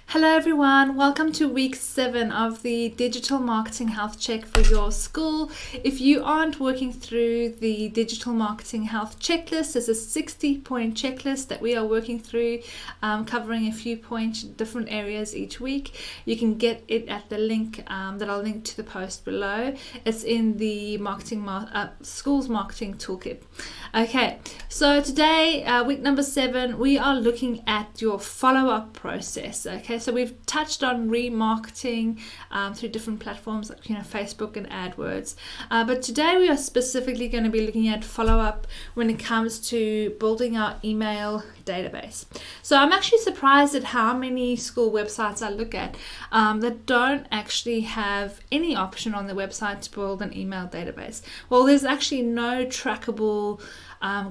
Hello everyone, welcome to week 7 of the Digital Marketing Health Check for your school. If you aren't working through the Digital Marketing Health Checklist, there's a 60-point checklist that we are working through, covering a few different areas each week. You can get it at the link that I'll link to the post below. It's in the Schools Marketing Toolkit. Okay, so today, week number 7, we are looking at your follow-up process. Okay, so we've touched on remarketing through different platforms like Facebook and AdWords, but today we are specifically going to be looking at follow-up when it comes to building our email database. So I'm actually surprised at how many school websites I look at that don't actually have any option on the website to build an email database. Well, there's actually no trackable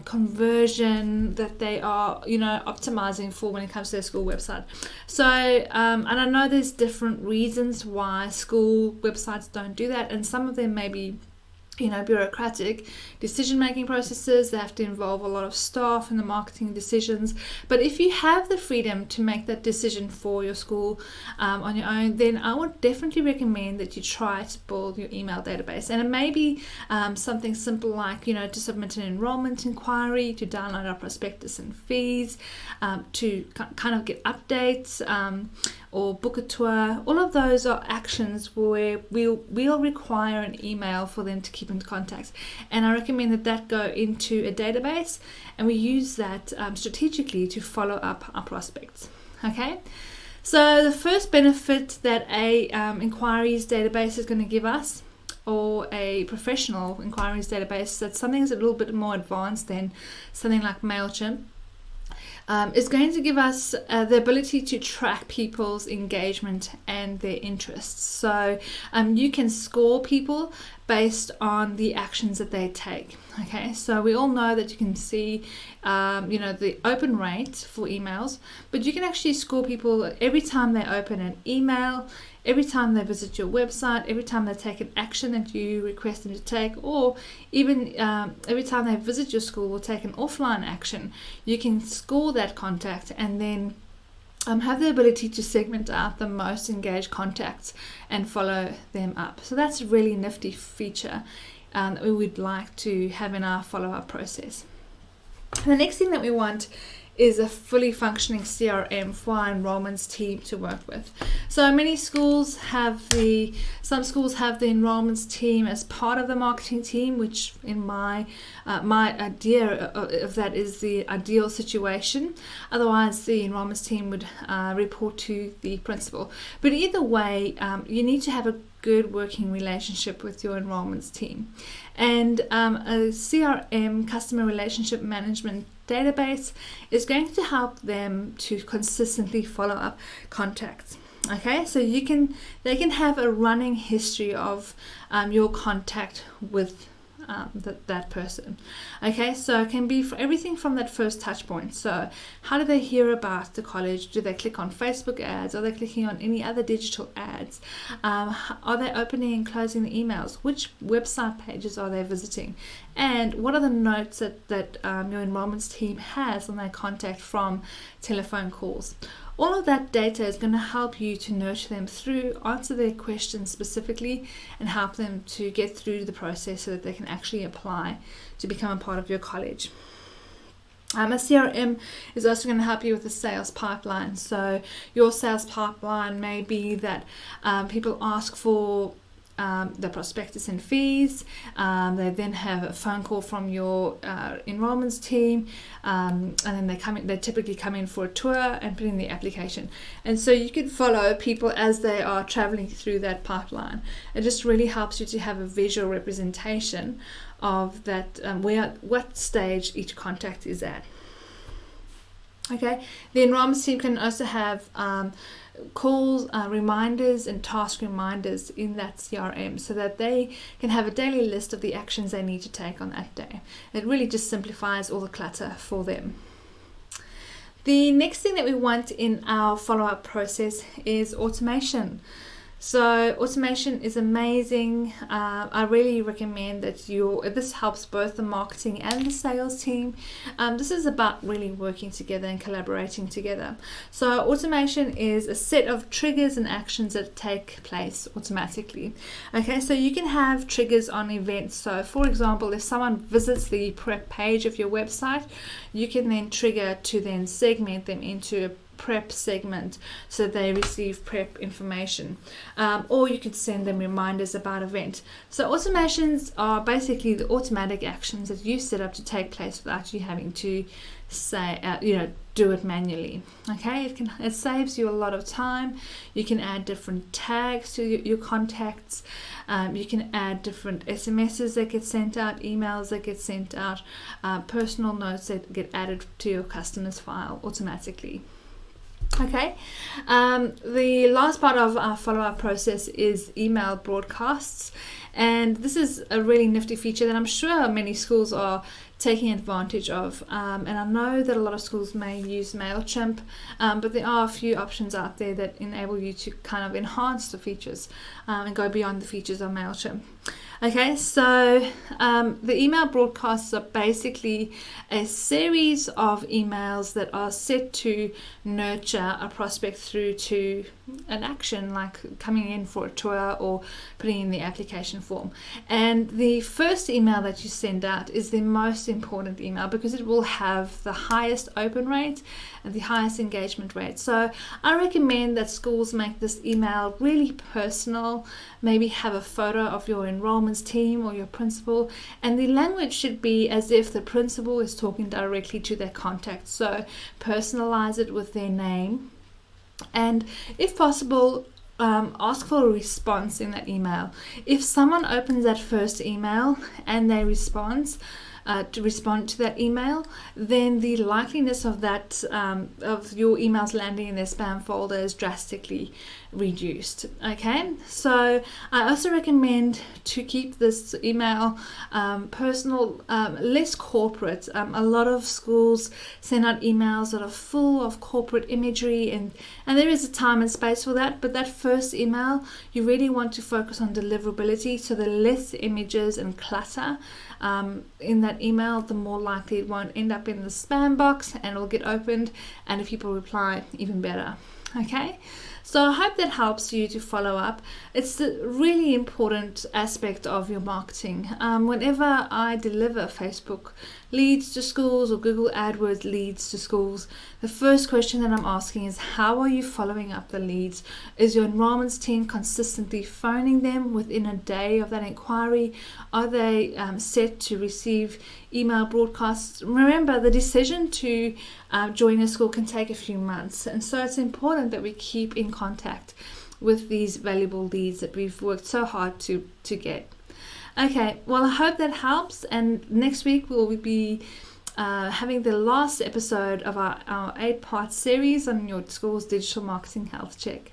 conversion that they are optimizing for when it comes to their school website. So and I know there's different reasons why school websites don't do that, and some of them may be bureaucratic decision-making processes. They have to involve a lot of staff in the marketing decisions. But if you have the freedom to make that decision for your school on your own, then I would definitely recommend that you try to build your email database. And it may be something simple like, to submit an enrollment inquiry, to download our prospectus and fees, to kind of get updates, or book a tour. All of those are actions where we'll require an email for them to keep in contact, and I recommend that go into a database, and we use that strategically to follow up our prospects. Okay, so the first benefit that a inquiries database is going to give us, or a professional inquiries database, that's something that's a little bit more advanced than something like MailChimp, is going to give us the ability to track people's engagement and their interests. So you can score people based on the actions that they take. Okay, so we all know that you can see the open rate for emails, but you can actually score people every time they open an email, every time they visit your website, every time they take an action that you request them to take, or even every time they visit your school or take an offline action. You can score that contact and then have the ability to segment out the most engaged contacts and follow them up. So that's a really nifty feature that we would like to have in our follow-up process. The next thing that we want is a fully functioning CRM for our enrollments team to work with. So many schools some schools have the enrollments team as part of the marketing team, which in my idea of that is the ideal situation. Otherwise, the enrollments team would report to the principal. But either way, you need to have a good working relationship with your enrollments team. And a CRM, customer relationship management database, is going to help them to consistently follow up contacts. Okay, so they can have a running history of your contact with that person. Okay, so it can be for everything from that first touch point. So how do they hear about the college? Do they click on Facebook ads? Are they clicking on any other digital ads? Are they opening and closing the emails? Which website pages are they visiting? And what are the notes that your enrollments team has on their contact from telephone calls? All of that data is going to help you to nurture them through, answer their questions specifically, and help them to get through the process so that they can actually apply to become a part of your college. A CRM is also going to help you with the sales pipeline. So your sales pipeline may be that people ask for the prospectus and fees. They then have a phone call from your enrollments team, and then they typically come in for a tour and put in the application. And so you can follow people as they are traveling through that pipeline. It just really helps you to have a visual representation of that, what stage each contact is at. Okay, the enrollments team can also have calls, reminders, and task reminders in that CRM, so that they can have a daily list of the actions they need to take on that day. It really just simplifies all the clutter for them. The next thing that we want in our follow-up process is automation. So automation is amazing. I really recommend that this helps both the marketing and the sales team. This is about really working together and collaborating together. So automation is a set of triggers and actions that take place automatically. Okay, so you can have triggers on events. So for example, if someone visits the prep page of your website, you can then trigger to then segment them into a prep segment so they receive prep information, or you could send them reminders about event. So automations are basically the automatic actions that you set up to take place without you having to do it manually. Okay, it saves you a lot of time. You can add different tags to your contacts. You can add different SMSs that get sent out, emails that get sent out, personal notes that get added to your customer's file automatically. Okay, the last part of our follow-up process is email broadcasts, and this is a really nifty feature that I'm sure many schools are taking advantage of, and I know that a lot of schools may use MailChimp, but there are a few options out there that enable you to kind of enhance the features and go beyond the features of MailChimp. Okay, so the email broadcasts are basically a series of emails that are set to nurture a prospect through to an action, like coming in for a tour or putting in the application form. And the first email that you send out is the most important email because it will have the highest open rate and the highest engagement rate. So I recommend that schools make this email really personal. Maybe have a photo of your enrollments team or your principal, and the language should be as if the principal is talking directly to their contact. So personalize it with their name, and if possible, ask for a response in that email. If someone opens that first email and they respond to that email, then the likeliness of that of your emails landing in their spam folder is drastically reduced. Okay, so I also recommend to keep this email personal, less corporate. A lot of schools send out emails that are full of corporate imagery, and there is a time and space for that, but that first email you really want to focus on deliverability. So the less images and clutter in that email, the more likely it won't end up in the spam box and it will get opened, and if people reply, even better. Okay, so I hope that helps you to follow up. It's the really important aspect of your marketing. Whenever I deliver Facebook leads to schools or Google AdWords leads to schools, the first question that I'm asking is, how are you following up the leads? Is your enrollments team consistently phoning them within a day of that inquiry? Are they set to receive email broadcasts? Remember, the decision to join a school can take a few months, and so it's important that we keep in contact with these valuable leads that we've worked so hard to get. Okay, well, I hope that helps, and next week we'll be having the last episode of our 8-part series on your school's digital marketing health check.